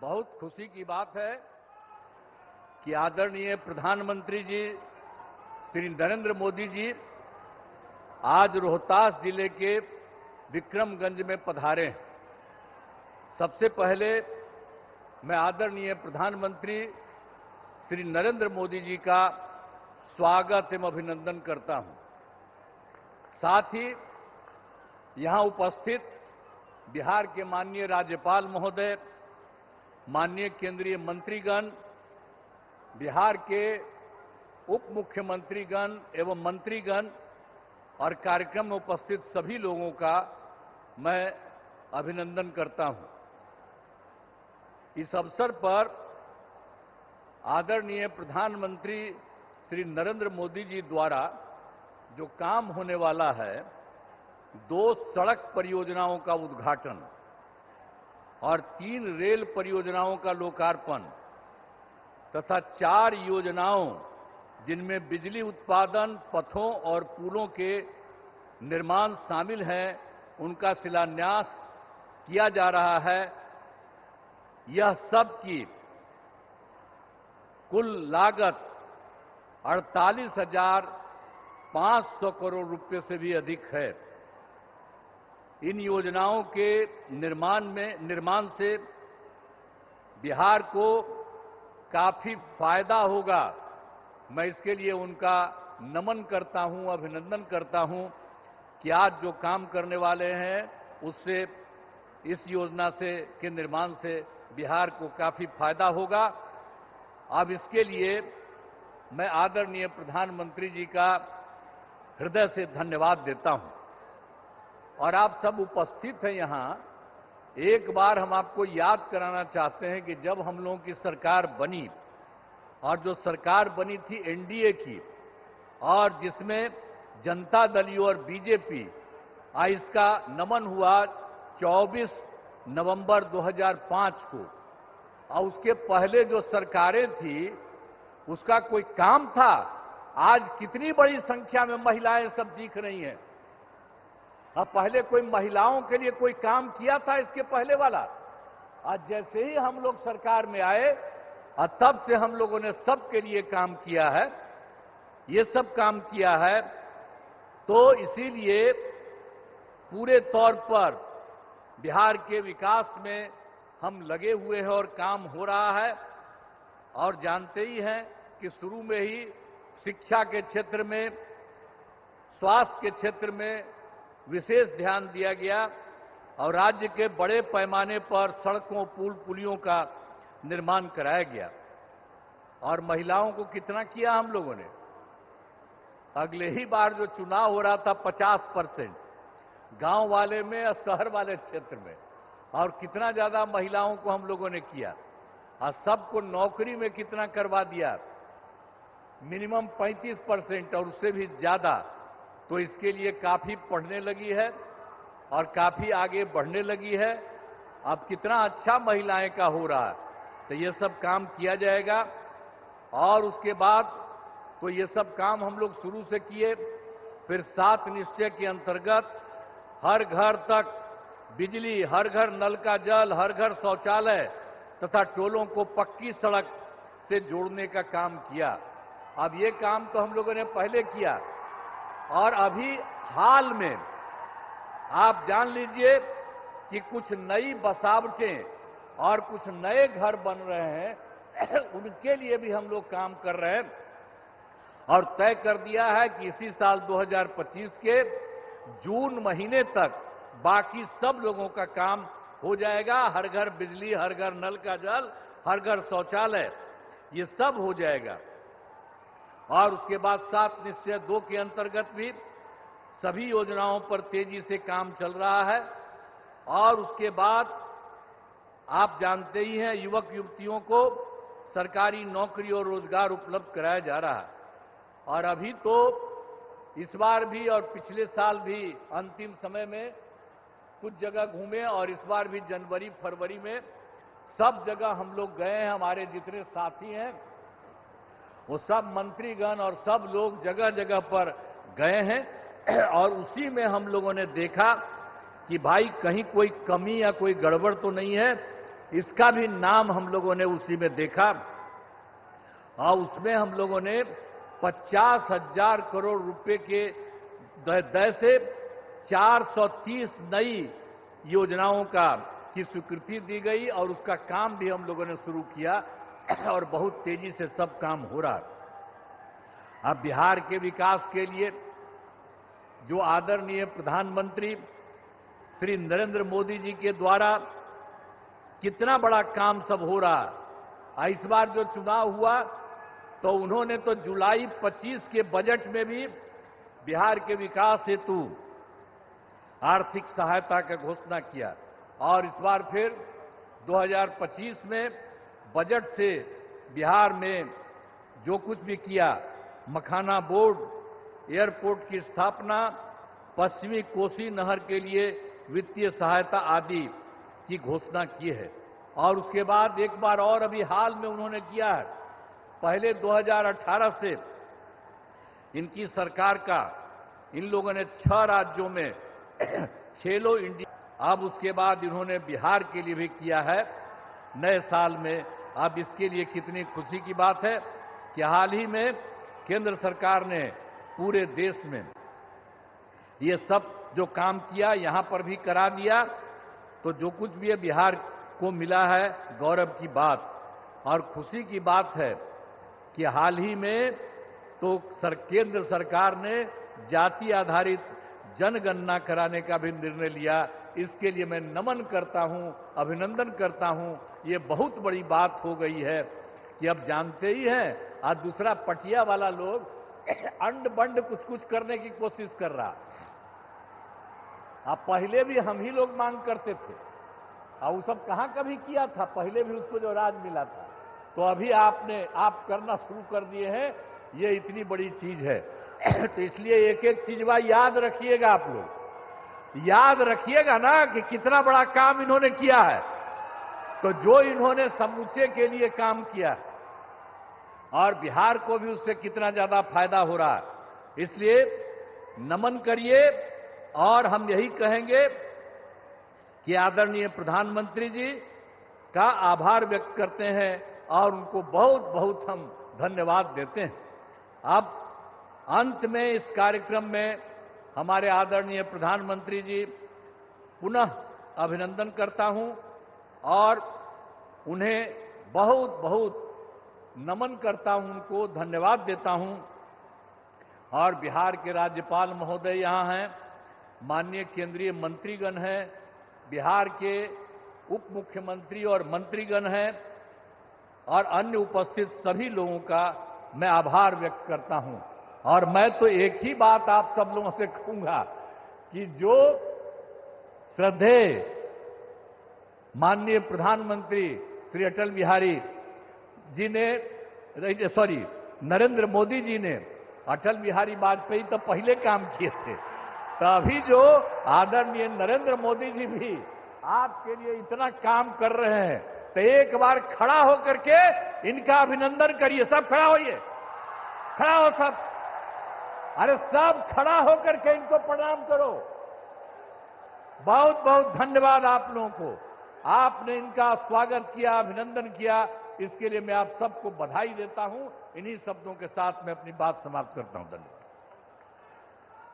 बहुत खुशी की बात है कि आदरणीय प्रधानमंत्री जी श्री नरेंद्र मोदी जी आज रोहतास जिले के विक्रमगंज में पधारे हैं। सबसे पहले मैं आदरणीय प्रधानमंत्री श्री नरेंद्र मोदी जी का स्वागत एवं अभिनंदन करता हूं। साथ ही यहां उपस्थित बिहार के माननीय राज्यपाल महोदय, माननीय केंद्रीय मंत्रीगण, बिहार के उप मुख्यमंत्रीगण एवं मंत्रीगण और कार्यक्रम में उपस्थित सभी लोगों का मैं अभिनंदन करता हूं। इस अवसर पर आदरणीय प्रधानमंत्री श्री नरेंद्र मोदी जी द्वारा जो काम होने वाला है, 2 सड़क परियोजनाओं का उद्घाटन और 3 रेल परियोजनाओं का लोकार्पण तथा 4 योजनाओं जिनमें बिजली उत्पादन, पथों और पुलों के निर्माण शामिल हैं, उनका शिलान्यास किया जा रहा है। यह सब की कुल लागत 48,500 करोड़ रुपए से भी अधिक है। इन योजनाओं के निर्माण से बिहार को काफी फायदा होगा। मैं इसके लिए उनका नमन करता हूं, अभिनंदन करता हूं कि आज जो काम करने वाले हैं उससे, इस योजना के निर्माण से बिहार को काफी फायदा होगा। अब इसके लिए मैं आदरणीय प्रधानमंत्री जी का हृदय से धन्यवाद देता हूं। और आप सब उपस्थित हैं यहां, एक बार हम आपको याद कराना चाहते हैं कि जब हम लोगों की सरकार बनी और जो सरकार बनी थी एनडीए की, और जिसमें जनता दल यू और बीजेपी, इसका नमन हुआ 24 नवंबर 2005 को, और उसके पहले जो सरकारें थी उसका कोई काम था? आज कितनी बड़ी संख्या में महिलाएं सब दिख रही हैं। अब पहले कोई महिलाओं के लिए कोई काम किया था इसके पहले वाला? आज जैसे ही हम लोग सरकार में आए और तब से हम लोगों ने सबके लिए काम किया है, ये सब काम किया है। तो इसीलिए पूरे तौर पर बिहार के विकास में हम लगे हुए हैं और काम हो रहा है। और जानते ही हैं कि शुरू में ही शिक्षा के क्षेत्र में, स्वास्थ्य के क्षेत्र में विशेष ध्यान दिया गया और राज्य के बड़े पैमाने पर सड़कों, पुल, पुलियों का निर्माण कराया गया। और महिलाओं को कितना किया हम लोगों ने? अगले ही बार जो चुनाव हो रहा था 50% गांव वाले में और शहर वाले क्षेत्र में, और कितना ज्यादा महिलाओं को हम लोगों ने किया और सबको नौकरी में कितना करवा दिया, मिनिमम 35% और उससे भी ज्यादा। तो इसके लिए काफी पढ़ने लगी है और काफी आगे बढ़ने लगी है। अब कितना अच्छा महिलाएं का हो रहा है। तो ये सब काम किया जाएगा। और उसके बाद तो ये सब काम हम लोग शुरू से किए। फिर 7 निश्चय के अंतर्गत हर घर तक बिजली, हर घर नल का जल, हर घर शौचालय तथा टोलों को पक्की सड़क से जोड़ने का काम किया। अब ये काम तो हम लोगों ने पहले किया, और अभी हाल में आप जान लीजिए कि कुछ नई बसावटें और कुछ नए घर बन रहे हैं उनके लिए भी हम लोग काम कर रहे हैं। और तय कर दिया है कि इसी साल 2025 के जून महीने तक बाकी सब लोगों का काम हो जाएगा। हर घर बिजली, हर घर नल का जल, हर घर शौचालय, ये सब हो जाएगा। और उसके बाद 7 निश्चय 2 के अंतर्गत भी सभी योजनाओं पर तेजी से काम चल रहा है। और उसके बाद आप जानते ही हैं, युवक युवतियों को सरकारी नौकरी और रोजगार उपलब्ध कराया जा रहा है। और अभी तो इस बार भी और पिछले साल भी अंतिम समय में कुछ जगह घूमे, और इस बार भी जनवरी फरवरी में सब जगह हम लोग गए हैं। हमारे जितने साथी हैं वो सब मंत्रीगण और सब लोग जगह जगह पर गए हैं। और उसी में हम लोगों ने देखा कि भाई कहीं कोई कमी या कोई गड़बड़ तो नहीं है। इसका भी नाम हम लोगों ने उसी में देखा और उसमें हम लोगों ने 50,000 करोड़ रुपए के दर से 430 नई योजनाओं की स्वीकृति दी गई और उसका काम भी हम लोगों ने शुरू किया और बहुत तेजी से सब काम हो रहा है। अब बिहार के विकास के लिए जो आदरणीय प्रधानमंत्री श्री नरेंद्र मोदी जी के द्वारा कितना बड़ा काम सब हो रहा है। इस बार जो चुनाव हुआ तो उन्होंने तो जुलाई 25 के बजट में भी बिहार के विकास हेतु आर्थिक सहायता का घोषणा किया और इस बार फिर 2025 में बजट से बिहार में जो कुछ भी किया, मखाना बोर्ड, एयरपोर्ट की स्थापना, पश्चिमी कोसी नहर के लिए वित्तीय सहायता आदि की घोषणा की है। और उसके बाद एक बार और अभी हाल में उन्होंने किया है, पहले 2018 से इनकी सरकार का इन लोगों ने 6 राज्यों में खेलो इंडिया, अब उसके बाद इन्होंने बिहार के लिए भी किया है नए साल में। अब इसके लिए कितनी खुशी की बात है कि हाल ही में केंद्र सरकार ने पूरे देश में ये सब जो काम किया यहां पर भी करा दिया। तो जो कुछ भी है बिहार को मिला है, गौरव की बात और खुशी की बात है कि हाल ही में तो केंद्र सरकार ने जाति आधारित जनगणना कराने का भी निर्णय लिया। इसके लिए मैं नमन करता हूं, अभिनंदन करता हूं। ये बहुत बड़ी बात हो गई है कि अब जानते ही हैं, आज दूसरा पटिया वाला लोग अंड बंड कुछ कुछ करने की कोशिश कर रहा। अब पहले भी हम ही लोग मांग करते थे और वो सब कहां कभी किया था, पहले भी उसको जो राज मिला था। तो अभी आप करना शुरू कर दिए हैं, ये इतनी बड़ी चीज है। तो इसलिए एक एक चीज याद रखिएगा, आप लोग याद रखिएगा ना कि कितना बड़ा काम इन्होंने किया है। तो जो इन्होंने समूचे के लिए काम किया और बिहार को भी उससे कितना ज्यादा फायदा हो रहा है, इसलिए नमन करिए। और हम यही कहेंगे कि आदरणीय प्रधानमंत्री जी का आभार व्यक्त करते हैं और उनको बहुत बहुत हम धन्यवाद देते हैं। अब अंत में इस कार्यक्रम में हमारे आदरणीय प्रधानमंत्री जी पुनः अभिनंदन करता हूं और उन्हें बहुत बहुत नमन करता हूं, उनको धन्यवाद देता हूं। और बिहार के राज्यपाल महोदय यहां हैं, माननीय केंद्रीय मंत्रीगण हैं, बिहार के उप मुख्यमंत्री और मंत्रीगण हैं और अन्य उपस्थित सभी लोगों का मैं आभार व्यक्त करता हूं। और मैं तो एक ही बात आप सब लोगों से कहूंगा कि जो श्रद्धेय माननीय प्रधानमंत्री श्री अटल बिहारी जी ने, नरेंद्र मोदी जी ने, अटल बिहारी वाजपेयी तो पहले काम किए थे, तो अभी जो आदरणीय नरेंद्र मोदी जी भी आपके लिए इतना काम कर रहे हैं, तो एक बार खड़ा होकर के इनका अभिनंदन करिए। सब खड़ा होइए, खड़ा हो सब, अरे सब खड़ा होकर के इनको प्रणाम करो। बहुत बहुत धन्यवाद आप लोगों को, आपने इनका स्वागत किया, अभिनंदन किया, इसके लिए मैं आप सबको बधाई देता हूं। इन्हीं शब्दों के साथ मैं अपनी बात समाप्त करता हूं। धन्यवाद।